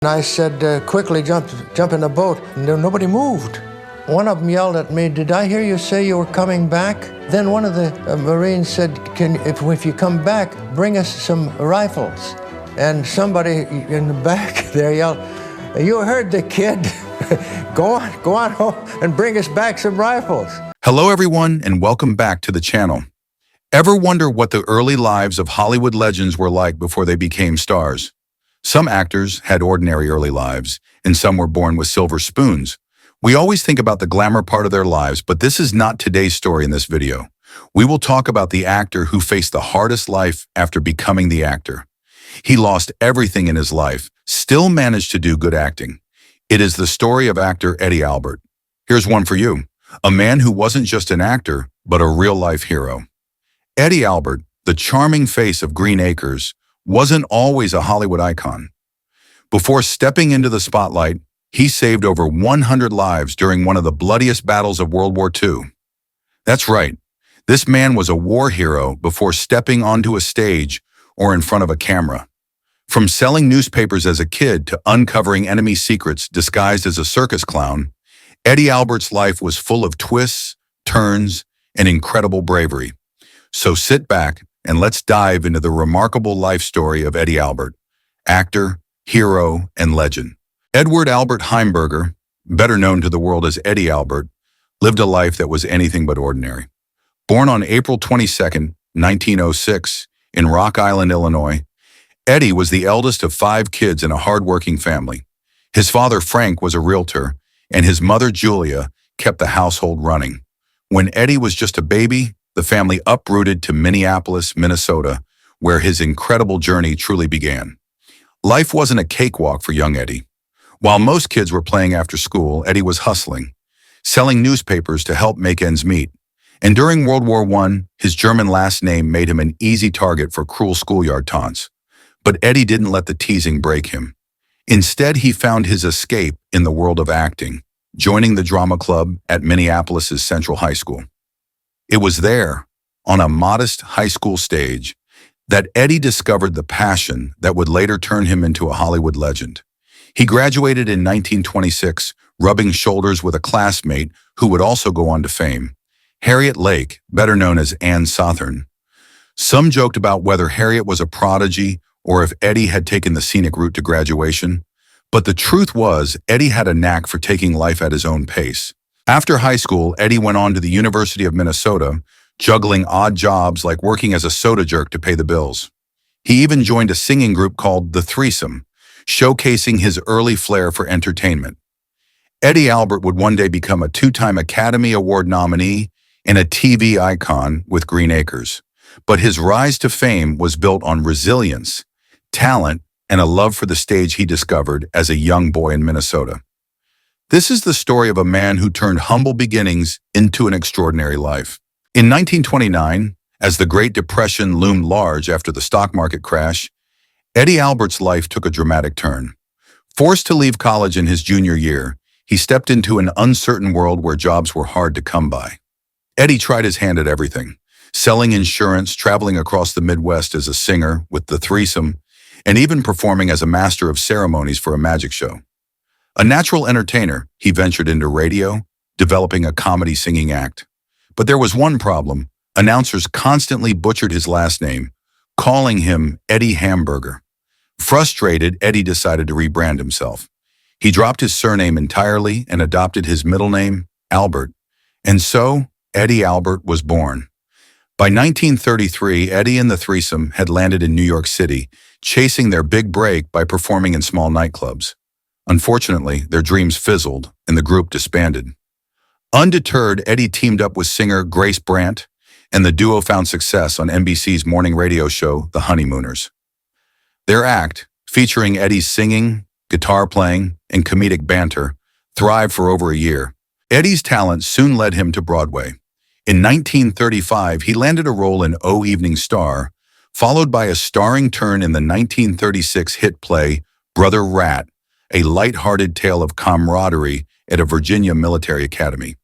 And I said, quickly jump in the boat. And nobody moved. One of them yelled at me, "Did I hear you say you were coming back?" Then one of the Marines said, if you come back, bring us some rifles. And somebody in the back there yelled, "You heard the kid. Go on home and bring us back some rifles." Hello everyone, and welcome back to the channel. Ever wonder what the early lives of Hollywood legends were like before they became stars? Some actors had ordinary early lives, and some were born with silver spoons. We always think about the glamour part of their lives, but this is not today's story in this video. We will talk about the actor who faced the hardest life after becoming the actor. He lost everything in his life, still managed to do good acting. It is the story of actor Eddie Albert. Here's one for you. A man who wasn't just an actor, but a real-life hero. Eddie Albert, the charming face of Green Acres, wasn't always a Hollywood icon. Before stepping into the spotlight, he saved over 100 lives during one of the bloodiest battles of World War II. That's right, this man was a war hero before stepping onto a stage or in front of a camera. From selling newspapers as a kid to uncovering enemy secrets disguised as a circus clown, Eddie Albert's life was full of twists, turns, and incredible bravery. So sit back and let's dive into the remarkable life story of Eddie Albert, actor, hero, and legend. Edward Albert Heimberger, better known to the world as Eddie Albert, lived a life that was anything but ordinary. Born on April 22, 1906, in Rock Island, Illinois, Eddie was the eldest of 5 kids in a hard-working family. His father, Frank, was a realtor, and his mother, Julia, kept the household running. When Eddie was just a baby, the family uprooted to Minneapolis, Minnesota, where his incredible journey truly began. Life wasn't a cakewalk for young Eddie. While most kids were playing after school, Eddie was hustling, selling newspapers to help make ends meet. And during World War I, his German last name made him an easy target for cruel schoolyard taunts. But Eddie didn't let the teasing break him. Instead, he found his escape in the world of acting, joining the drama club at Minneapolis' Central High School. It was there, on a modest high school stage, that Eddie discovered the passion that would later turn him into a Hollywood legend. He graduated in 1926, rubbing shoulders with a classmate who would also go on to fame, Harriet Lake, better known as Ann Sothern. Some joked about whether Harriet was a prodigy or if Eddie had taken the scenic route to graduation, but the truth was Eddie had a knack for taking life at his own pace. After high school, Eddie went on to the University of Minnesota, juggling odd jobs like working as a soda jerk to pay the bills. He even joined a singing group called The Threesome, showcasing his early flair for entertainment. Eddie Albert would one day become a 2-time Academy Award nominee and a TV icon with Green Acres. But his rise to fame was built on resilience, talent, and a love for the stage he discovered as a young boy in Minnesota. This is the story of a man who turned humble beginnings into an extraordinary life. In 1929, as the Great Depression loomed large after the stock market crash, Eddie Albert's life took a dramatic turn. Forced to leave college in his junior year, he stepped into an uncertain world where jobs were hard to come by. Eddie tried his hand at everything, selling insurance, traveling across the Midwest as a singer with The Threesome, and even performing as a master of ceremonies for a magic show. A natural entertainer, he ventured into radio, developing a comedy singing act. But there was one problem. Announcers constantly butchered his last name, calling him Eddie Hamburger. Frustrated, Eddie decided to rebrand himself. He dropped his surname entirely and adopted his middle name, Albert. And so, Eddie Albert was born. By 1933, Eddie and The Threesome had landed in New York City, chasing their big break by performing in small nightclubs. Unfortunately, their dreams fizzled and the group disbanded. Undeterred, Eddie teamed up with singer Grace Brandt, and the duo found success on NBC's morning radio show, The Honeymooners. Their act, featuring Eddie's singing, guitar playing, and comedic banter, thrived for over a year. Eddie's talent soon led him to Broadway. In 1935, he landed a role in O Evening Star, followed by a starring turn in the 1936 hit play Brother Rat, a light-hearted tale of camaraderie at a Virginia military academy.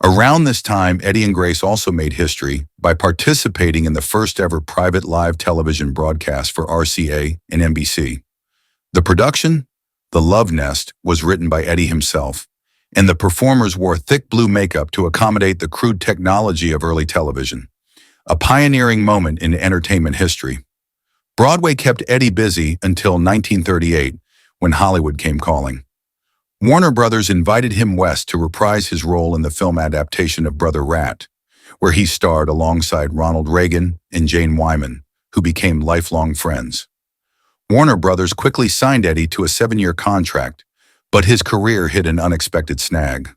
Around this time, Eddie and Grace also made history by participating in the first-ever private live television broadcast for RCA and NBC. The production? The Love Nest was written by Eddie himself, and the performers wore thick blue makeup to accommodate the crude technology of early television, a pioneering moment in entertainment history. Broadway kept Eddie busy until 1938, when Hollywood came calling. Warner Brothers invited him west to reprise his role in the film adaptation of Brother Rat, where he starred alongside Ronald Reagan and Jane Wyman, who became lifelong friends. Warner Brothers quickly signed Eddie to a 7-year contract, but his career hit an unexpected snag.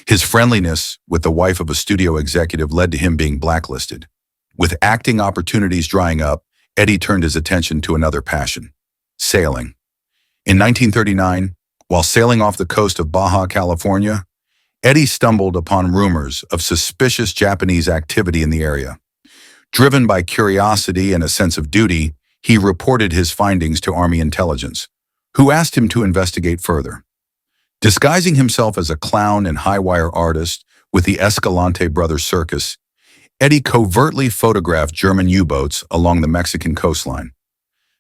His friendliness with the wife of a studio executive led to him being blacklisted. With acting opportunities drying up, Eddie turned his attention to another passion: sailing. In 1939, while sailing off the coast of Baja California, Eddie stumbled upon rumors of suspicious Japanese activity in the area. Driven by curiosity and a sense of duty, he reported his findings to Army intelligence, who asked him to investigate further. Disguising himself as a clown and high-wire artist with the Escalante Brothers Circus, Eddie covertly photographed German U-boats along the Mexican coastline.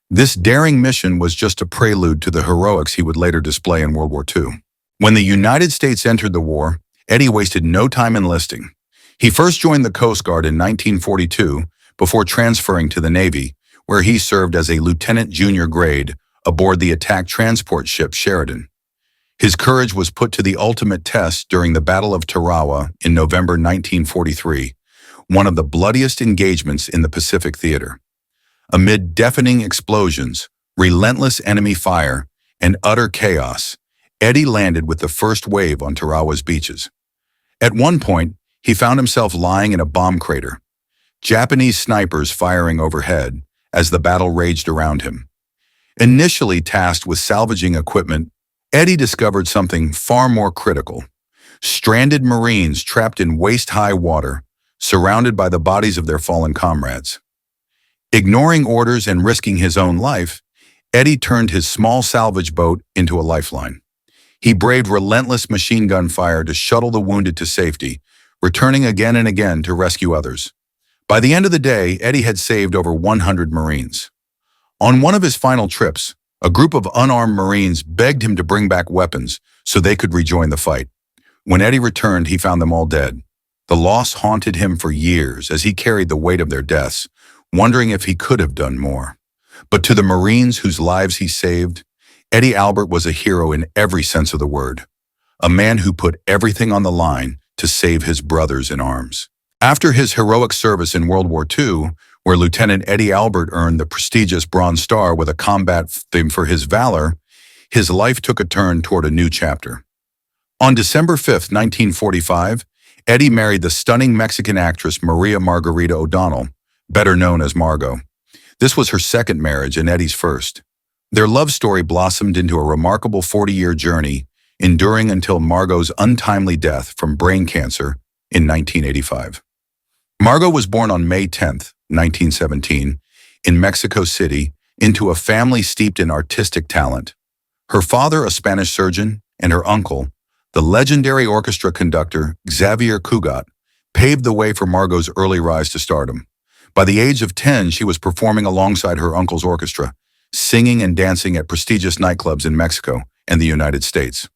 This daring mission was just a prelude to the heroics he would later display in World War II. When the United States entered the war, Eddie wasted no time enlisting. He first joined the Coast Guard in 1942 before transferring to the Navy, where he served as a lieutenant junior grade aboard the attack transport ship Sheridan. His courage was put to the ultimate test during the Battle of Tarawa in November 1943, one of the bloodiest engagements in the Pacific Theater. Amid deafening explosions, relentless enemy fire, and utter chaos, Eddie landed with the first wave on Tarawa's beaches. At one point, he found himself lying in a bomb crater, Japanese snipers firing overhead as the battle raged around him. Initially tasked with salvaging equipment, Eddie discovered something far more critical: stranded Marines trapped in waist-high water, surrounded by the bodies of their fallen comrades. Ignoring orders and risking his own life, Eddie turned his small salvage boat into a lifeline. He braved relentless machine gun fire to shuttle the wounded to safety, returning again and again to rescue others. By the end of the day, Eddie had saved over 100 Marines. On one of his final trips, a group of unarmed Marines begged him to bring back weapons so they could rejoin the fight. When Eddie returned, he found them all dead. The loss haunted him for years as he carried the weight of their deaths, wondering if he could have done more. But to the Marines whose lives he saved, Eddie Albert was a hero in every sense of the word, a man who put everything on the line to save his brothers in arms. After his heroic service in World War II, where Lieutenant Eddie Albert earned the prestigious Bronze Star with a combat theme for his valor, his life took a turn toward a new chapter. On December 5, 1945, Eddie married the stunning Mexican actress Maria Margarita O'Donnell, better known as Margot. This was her second marriage and Eddie's first. Their love story blossomed into a remarkable 40-year journey, enduring until Margot's untimely death from brain cancer in 1985. Margot was born on May 10, 1917, in Mexico City, into a family steeped in artistic talent. Her father, a Spanish surgeon, and her uncle, the legendary orchestra conductor Xavier Cugat, paved the way for Margot's early rise to stardom. By the age of 10, she was performing alongside her uncle's orchestra, singing and dancing at prestigious nightclubs in Mexico and the United States.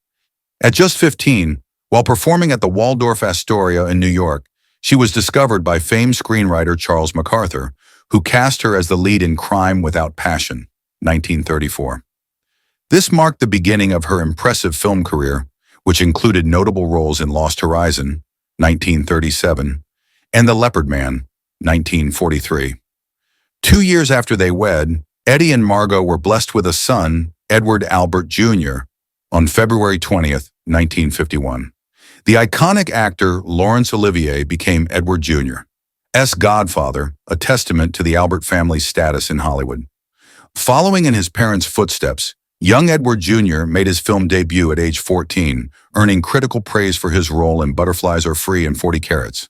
At just 15, while performing at the Waldorf Astoria in New York, she was discovered by famed screenwriter Charles MacArthur, who cast her as the lead in Crime Without Passion, 1934. This marked the beginning of her impressive film career, which included notable roles in Lost Horizon, 1937, and The Leopard Man, 1943. 2 years after they wed, Eddie and Margot were blessed with a son, Edward Albert Jr., on February 20th, 1951. The iconic actor Laurence Olivier became Edward Jr.'s godfather, a testament to the Albert family's status in Hollywood. Following in his parents' footsteps, young Edward Jr. made his film debut at age 14, earning critical praise for his role in Butterflies Are Free and 40 Carats.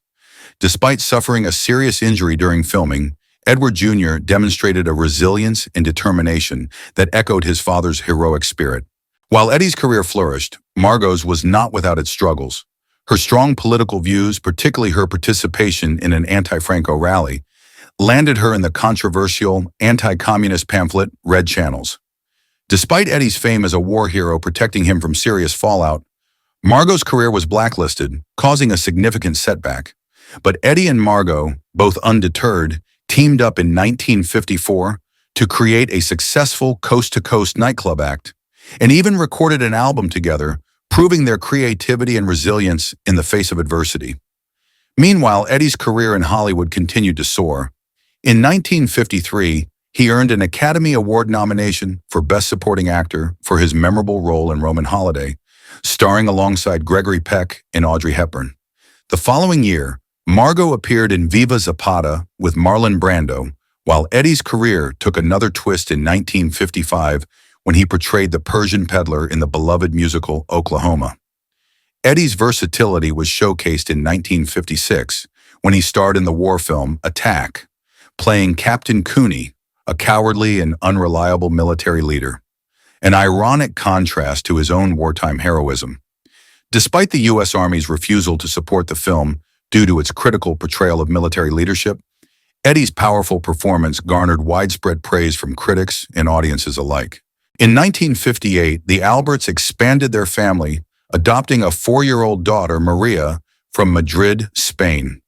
Despite suffering a serious injury during filming, Edward Jr. demonstrated a resilience and determination that echoed his father's heroic spirit. While Eddie's career flourished, Margot's was not without its struggles. Her strong political views, particularly her participation in an anti-Franco rally, landed her in the controversial anti-communist pamphlet Red Channels. Despite Eddie's fame as a war hero protecting him from serious fallout, Margot's career was blacklisted, causing a significant setback. But Eddie and Margot, both undeterred, teamed up in 1954 to create a successful coast-to-coast nightclub act, and even recorded an album together, proving their creativity and resilience in the face of adversity. Meanwhile, Eddie's career in Hollywood continued to soar. In 1953, he earned an Academy Award nomination for Best Supporting Actor for his memorable role in Roman Holiday, starring alongside Gregory Peck and Audrey Hepburn. The following year, Margot appeared in Viva Zapata with Marlon Brando, while Eddie's career took another twist in 1955 when he portrayed the Persian peddler in the beloved musical Oklahoma. Eddie's versatility was showcased in 1956 when he starred in the war film Attack, playing Captain Cooney, a cowardly and unreliable military leader, an ironic contrast to his own wartime heroism. Despite the U.S. Army's refusal to support the film due to its critical portrayal of military leadership, Eddie's powerful performance garnered widespread praise from critics and audiences alike. In 1958, the Alberts expanded their family, adopting a 4-year-old daughter, Maria, from Madrid, Spain.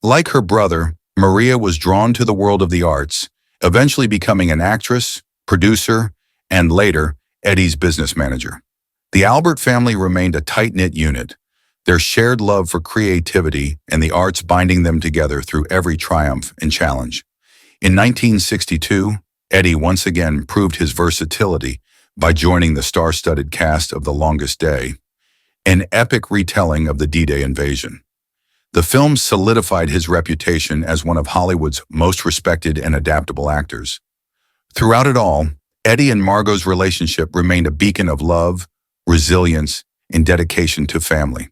Like her brother, Maria was drawn to the world of the arts, eventually becoming an actress, producer, and later, Eddie's business manager. The Albert family remained a tight-knit unit, their shared love for creativity and the arts binding them together through every triumph and challenge. In 1962, Eddie once again proved his versatility by joining the star-studded cast of The Longest Day, an epic retelling of the D-Day invasion. The film solidified his reputation as one of Hollywood's most respected and adaptable actors. Throughout it all, Eddie and Margot's relationship remained a beacon of love, resilience, and dedication to family.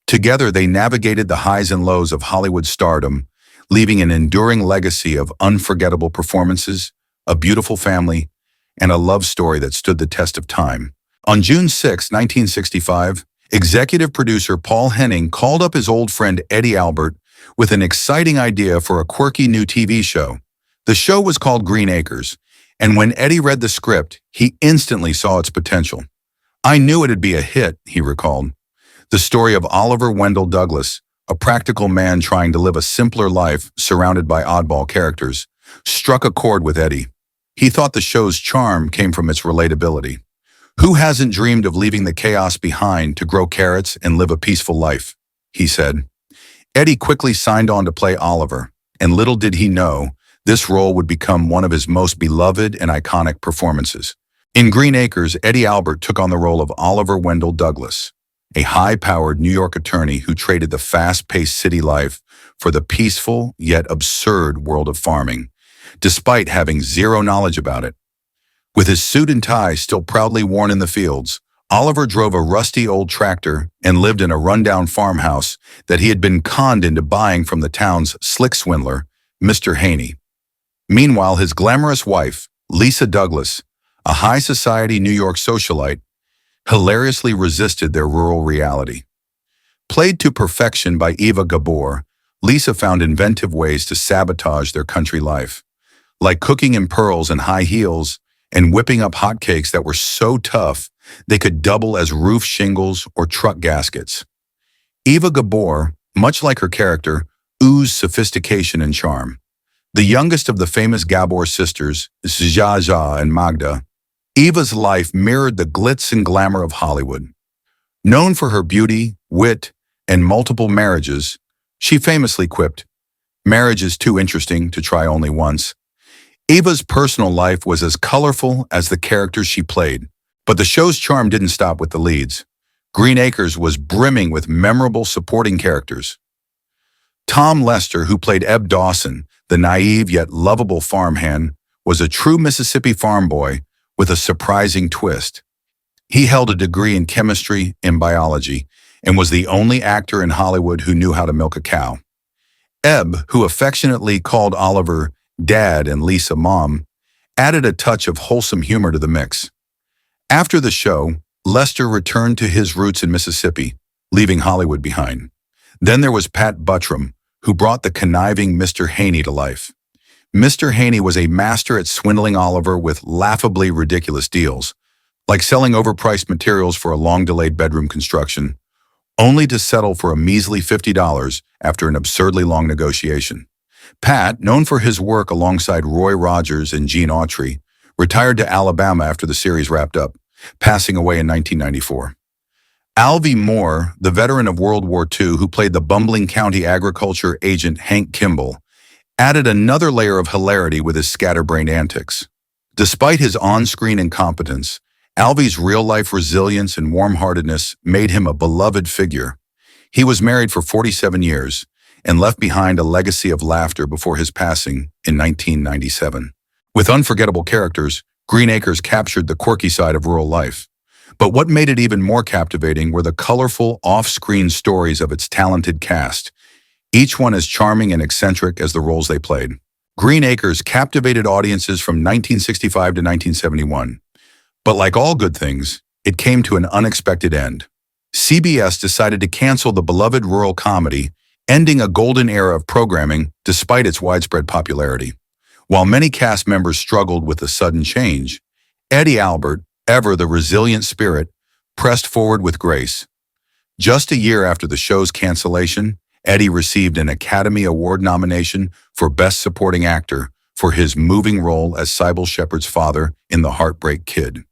Together, they navigated the highs and lows of Hollywood stardom, leaving an enduring legacy of unforgettable performances, a beautiful family, and a love story that stood the test of time. On June 6, 1965, executive producer Paul Henning called up his old friend Eddie Albert with an exciting idea for a quirky new TV show. The show was called Green Acres, and when Eddie read the script, he instantly saw its potential. "I knew it'd be a hit," he recalled. The story of Oliver Wendell Douglas, a practical man trying to live a simpler life surrounded by oddball characters, struck a chord with Eddie. He thought the show's charm came from its relatability. "Who hasn't dreamed of leaving the chaos behind to grow carrots and live a peaceful life?" he said. Eddie quickly signed on to play Oliver, and little did he know, this role would become one of his most beloved and iconic performances. In Green Acres, Eddie Albert took on the role of Oliver Wendell Douglas, a high-powered New York attorney who traded the fast-paced city life for the peaceful yet absurd world of farming, despite having zero knowledge about it. With his suit and tie still proudly worn in the fields, Oliver drove a rusty old tractor and lived in a rundown farmhouse that he had been conned into buying from the town's slick swindler, Mr. Haney. Meanwhile, his glamorous wife, Lisa Douglas, a high-society New York socialite, hilariously resisted their rural reality. Played to perfection by Eva Gabor, Lisa found inventive ways to sabotage their country life, like cooking in pearls and high heels and whipping up hotcakes that were so tough they could double as roof shingles or truck gaskets. Eva Gabor, much like her character, oozed sophistication and charm. The youngest of the famous Gabor sisters, Zsa and Magda, Eva's life mirrored the glitz and glamour of Hollywood. Known for her beauty, wit, and multiple marriages, she famously quipped, "Marriage is too interesting to try only once." Eva's personal life was as colorful as the characters she played, but the show's charm didn't stop with the leads. Green Acres was brimming with memorable supporting characters. Tom Lester, who played Eb Dawson, the naive yet lovable farmhand, was a true Mississippi farm boy with a surprising twist. He held a degree in chemistry and biology and was the only actor in Hollywood who knew how to milk a cow. Eb, who affectionately called Oliver Dad and Lisa Mom, added a touch of wholesome humor to the mix. After the show, Lester returned to his roots in Mississippi, leaving Hollywood behind. Then there was Pat Buttram, who brought the conniving Mr. Haney to life. Mr. Haney was a master at swindling Oliver with laughably ridiculous deals, like selling overpriced materials for a long-delayed bedroom construction, only to settle for a measly $50 after an absurdly long negotiation. Pat, known for his work alongside Roy Rogers and Gene Autry, retired to Alabama after the series wrapped up, passing away in 1994. Alvy Moore, the veteran of World War II who played the bumbling county agriculture agent Hank Kimball, added another layer of hilarity with his scatterbrained antics. Despite his on-screen incompetence, Alvy's real-life resilience and warm-heartedness made him a beloved figure. He was married for 47 years and left behind a legacy of laughter before his passing in 1997. With unforgettable characters, Green Acres captured the quirky side of rural life. But what made it even more captivating were the colorful, off-screen stories of its talented cast, each one as charming and eccentric as the roles they played. Green Acres captivated audiences from 1965 to 1971. But like all good things, it came to an unexpected end. CBS decided to cancel the beloved rural comedy, ending a golden era of programming despite its widespread popularity. While many cast members struggled with the sudden change, Eddie Albert, ever the resilient spirit, pressed forward with grace. Just a year after the show's cancellation, Eddie received an Academy Award nomination for Best Supporting Actor for his moving role as Sybil Shepherd's father in The Heartbreak Kid.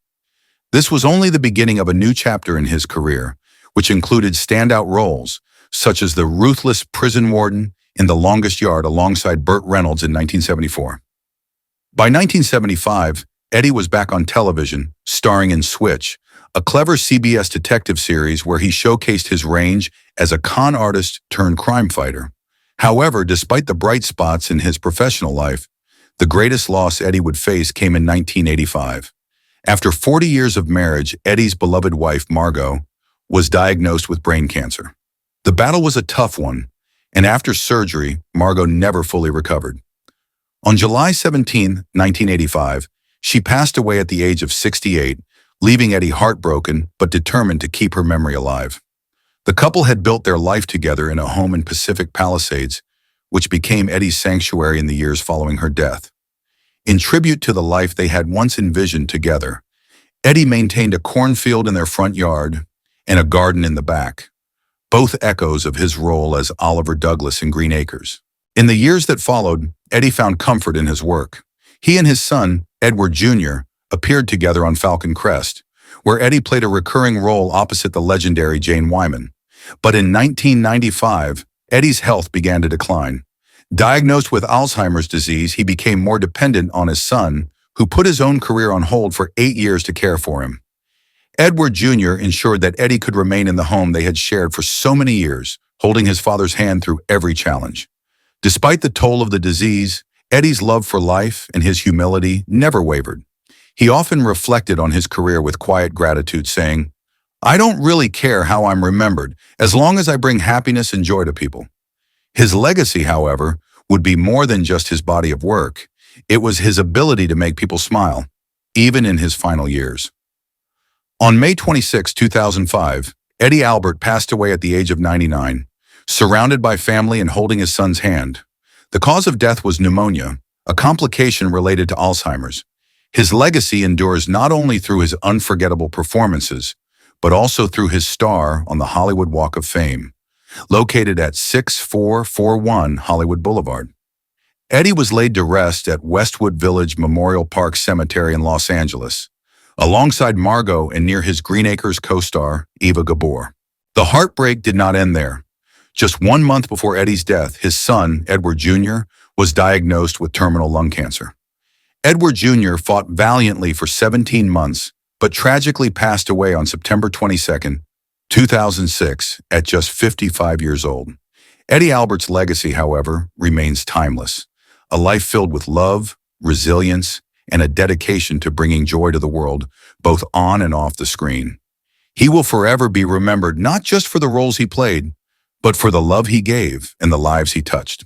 This was only the beginning of a new chapter in his career, which included standout roles, such as the ruthless prison warden in The Longest Yard alongside Burt Reynolds in 1974. By 1975, Eddie was back on television, starring in Switch, a clever CBS detective series where he showcased his range as a con artist turned crime fighter. However, despite the bright spots in his professional life, the greatest loss Eddie would face came in 1985. After 40 years of marriage, Eddie's beloved wife, Margot, was diagnosed with brain cancer. The battle was a tough one, and after surgery, Margot never fully recovered. On July 17, 1985, she passed away at the age of 68, leaving Eddie heartbroken but determined to keep her memory alive. The couple had built their life together in a home in Pacific Palisades, which became Eddie's sanctuary in the years following her death. In tribute to the life they had once envisioned together, Eddie maintained a cornfield in their front yard and a garden in the back, both echoes of his role as Oliver Douglas in Green Acres. In the years that followed, Eddie found comfort in his work. He and his son, Edward Jr., appeared together on Falcon Crest, where Eddie played a recurring role opposite the legendary Jane Wyman. But in 1995, Eddie's health began to decline. Diagnosed with Alzheimer's disease, he became more dependent on his son, who put his own career on hold for 8 years to care for him. Edward Jr. ensured that Eddie could remain in the home they had shared for so many years, holding his father's hand through every challenge. Despite the toll of the disease, Eddie's love for life and his humility never wavered. He often reflected on his career with quiet gratitude, saying, "I don't really care how I'm remembered, as long as I bring happiness and joy to people." His legacy, however, would be more than just his body of work. It was his ability to make people smile, even in his final years. On May 26, 2005, Eddie Albert passed away at the age of 99, surrounded by family and holding his son's hand. The cause of death was pneumonia, a complication related to Alzheimer's. His legacy endures not only through his unforgettable performances, but also through his star on the Hollywood Walk of Fame, located at 6441 Hollywood Boulevard. Eddie was laid to rest at Westwood Village Memorial Park Cemetery in Los Angeles, alongside Margot and near his Green Acres co-star, Eva Gabor. The heartbreak did not end there. Just 1 month before Eddie's death, his son, Edward Jr., was diagnosed with terminal lung cancer. Edward Jr. fought valiantly for 17 months, but tragically passed away on September 22, 2006, at just 55 years old. Eddie Albert's legacy, however, remains timeless. A life filled with love, resilience, and a dedication to bringing joy to the world, both on and off the screen. He will forever be remembered not just for the roles he played, but for the love he gave and the lives he touched.